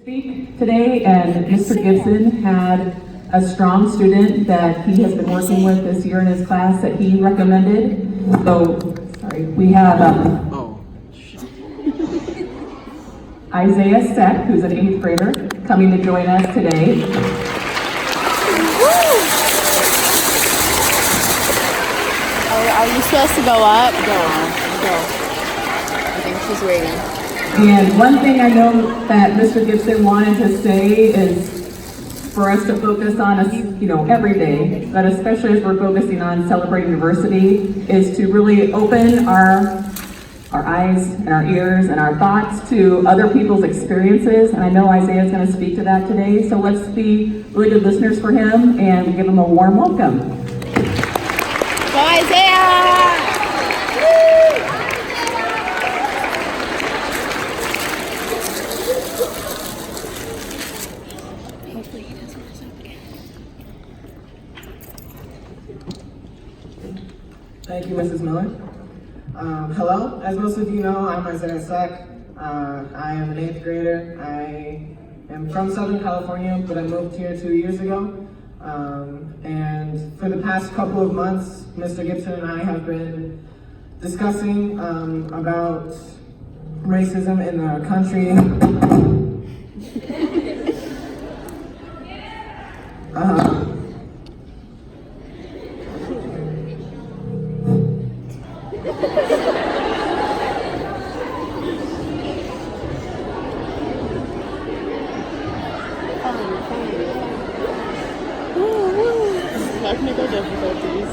Speak today, and Mr. Gibson had a strong student that he has been working with this year in his class that he recommended. So, sorry, we have Isaiah Seck, who's an 8th grader, coming to join us today. Are you supposed to go up? Go. I think she's waiting. And one thing I know that Mr. Gibson wanted to say is for us to focus on, every day, but especially as we're focusing on celebrating diversity, is to really open our eyes and our ears and our thoughts to other people's experiences. And I know Isaiah is going to speak to that today. So let's be really good listeners for him and give him a warm welcome. Go Isaiah! Thank you, Mrs. Miller. Hello, as most of you know, I'm Isaiah Seck. I am an 8th grader. I am from Southern California, but I moved here 2 years ago. And for the past couple of months, Mr. Gibson and I have been discussing about racism in the country. Technical difficulties.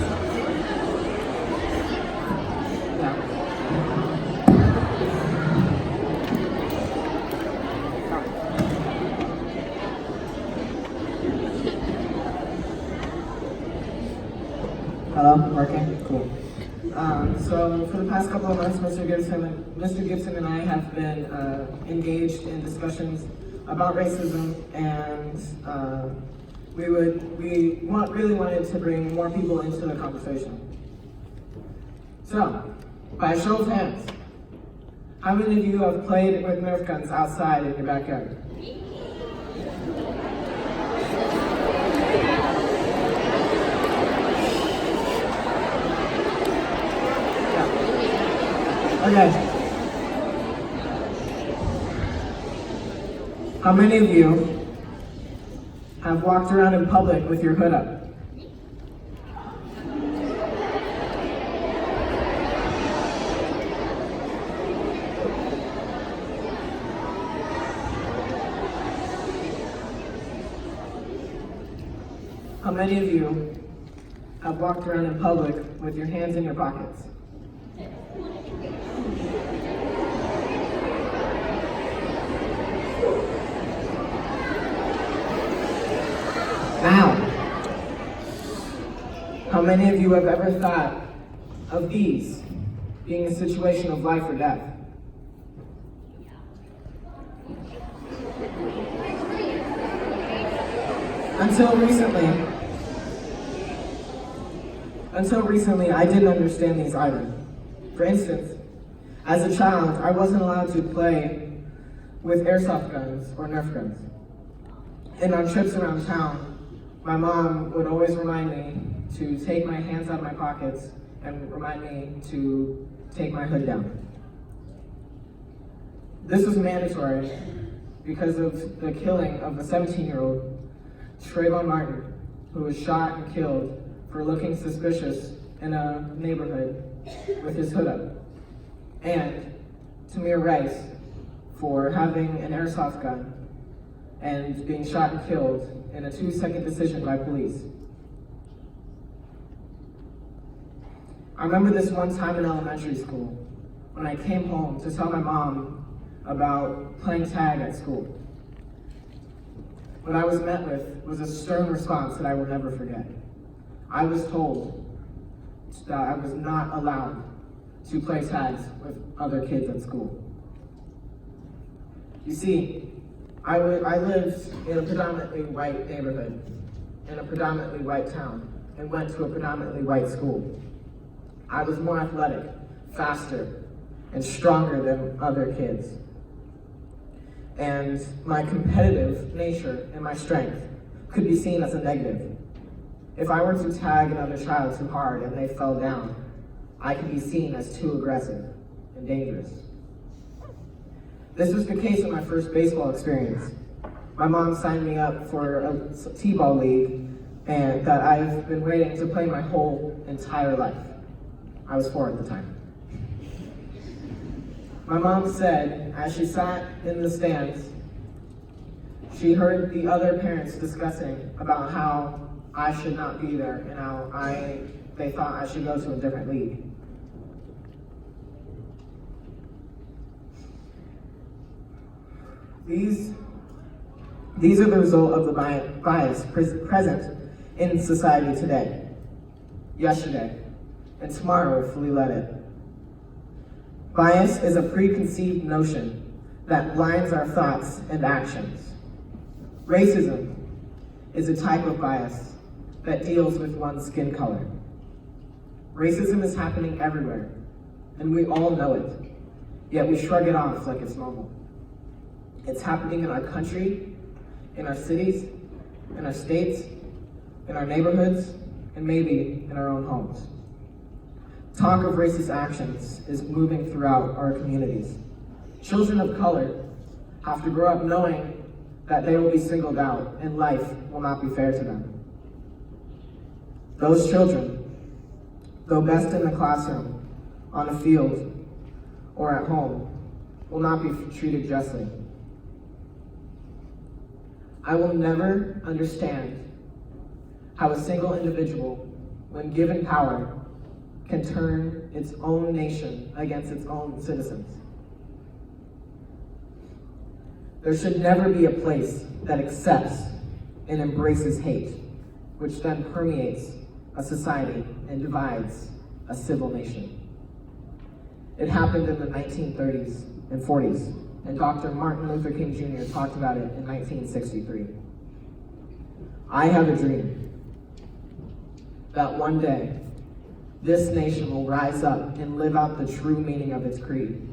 Hello, working? Cool. So for the past couple of months, Mr. Gibson and I have been engaged in discussions about racism, and we really wanted to bring more people into the conversation. So, by a show of hands, how many of you have played with Nerf guns outside in your backyard? Okay. How many of you have walked around in public with your hood up? How many of you have walked around in public with your hands in your pockets? Now, how many of you have ever thought of these being a situation of life or death? Until recently, I didn't understand these either. For instance, as a child, I wasn't allowed to play with airsoft guns or Nerf guns. And on trips around town, my mom would always remind me to take my hands out of my pockets and remind me to take my hood down. This was mandatory because of the killing of a 17-year-old, Trayvon Martin, who was shot and killed for looking suspicious in a neighborhood with his hood up. And Tamir Rice for having an airsoft gun and being shot and killed in a 2-second decision by police. I remember this one time in elementary school when I came home to tell my mom about playing tag at school. What I was met with was a stern response that I will never forget. I was told that I was not allowed to play tags with other kids at school. You see, I lived in a predominantly white neighborhood, in a predominantly white town, and went to a predominantly white school. I was more athletic, faster, and stronger than other kids. and my competitive nature and my strength could be seen as a negative. If I were to tag another child too hard and they fell down, I could be seen as too aggressive and dangerous. This was the case in my first baseball experience. My mom signed me up for a t-ball league and that I've been waiting to play my whole entire life. I was 4 at the time. My mom said, as she sat in the stands, she heard the other parents discussing about how I should not be there and how they thought I should go to a different league. These are the result of the bias present in society today, yesterday, and tomorrow if we let it. Bias is a preconceived notion that blinds our thoughts and actions. Racism is a type of bias that deals with one's skin color. Racism is happening everywhere, and we all know it, yet we shrug it off like it's normal. It's happening in our country, in our cities, in our states, in our neighborhoods, and maybe in our own homes. Talk of racist actions is moving throughout our communities. Children of color have to grow up knowing that they will be singled out and life will not be fair to them. Those children, though best in the classroom, on a field, or at home, will not be treated justly. I will never understand how a single individual, when given power, can turn its own nation against its own citizens. There should never be a place that accepts and embraces hate, which then permeates a society and divides a civil nation. It happened in the 1930s and 40s, and Dr. Martin Luther King Jr. talked about it in 1963. I have a dream that one day this nation will rise up and live out the true meaning of its creed.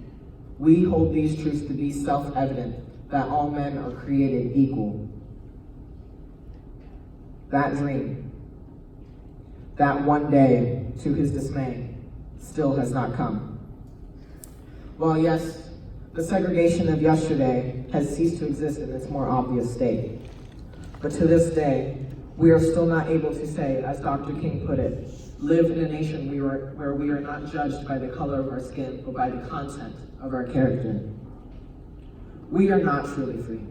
We hold these truths to be self-evident, that all men are created equal. That dream, that one day, to his dismay, still has not come. Well, yes, the segregation of yesterday has ceased to exist in its more obvious state. But to this day, we are still not able to say, as Dr. King put it, live in a nation where we are not judged by the color of our skin, but by the content of our character. We are not truly free,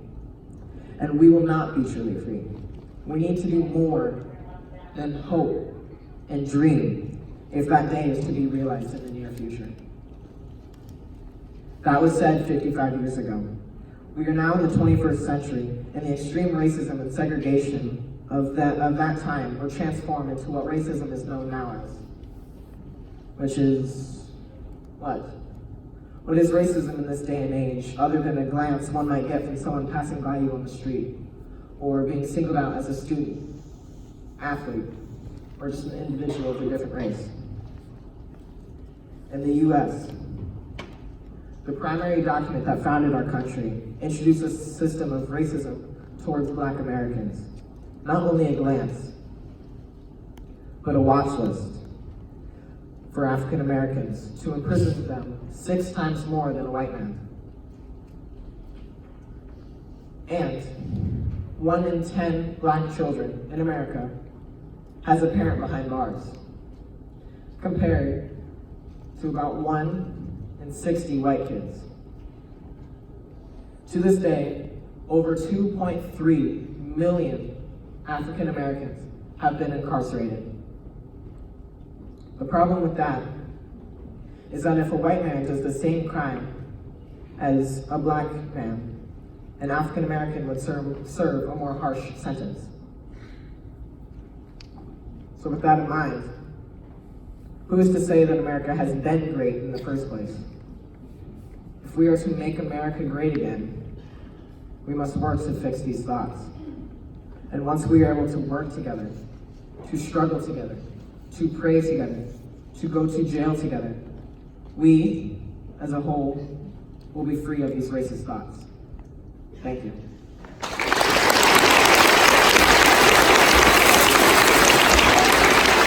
and we will not be truly free. We need to do more than hope and dream if that day is to be realized in the near future. That was said 55 years ago. We are now in the 21st century, and the extreme racism and segregation of that time were transformed into what racism is known now as. Which is what? What is racism in this day and age, other than a glance one might get from someone passing by you on the street, or being singled out as a student, athlete, or just an individual of a different race? In the US, the primary document that founded our country introduced a system of racism towards Black Americans. Not only a glance, but a watch list for African Americans to imprison them 6 times more than a white man. And 1 in 10 Black children in America has a parent behind bars, compared to about 1 in 60 white kids. To this day, over 2.3 million African Americans have been incarcerated. The problem with that is that if a white man does the same crime as a Black man, an African American would serve a more harsh sentence. So with that in mind, who is to say that America has been great in the first place? If we are to make America great again, we must work to fix these thoughts. And once we are able to work together, to struggle together, to pray together, to go to jail together, we, as a whole, will be free of these racist thoughts. Thank you.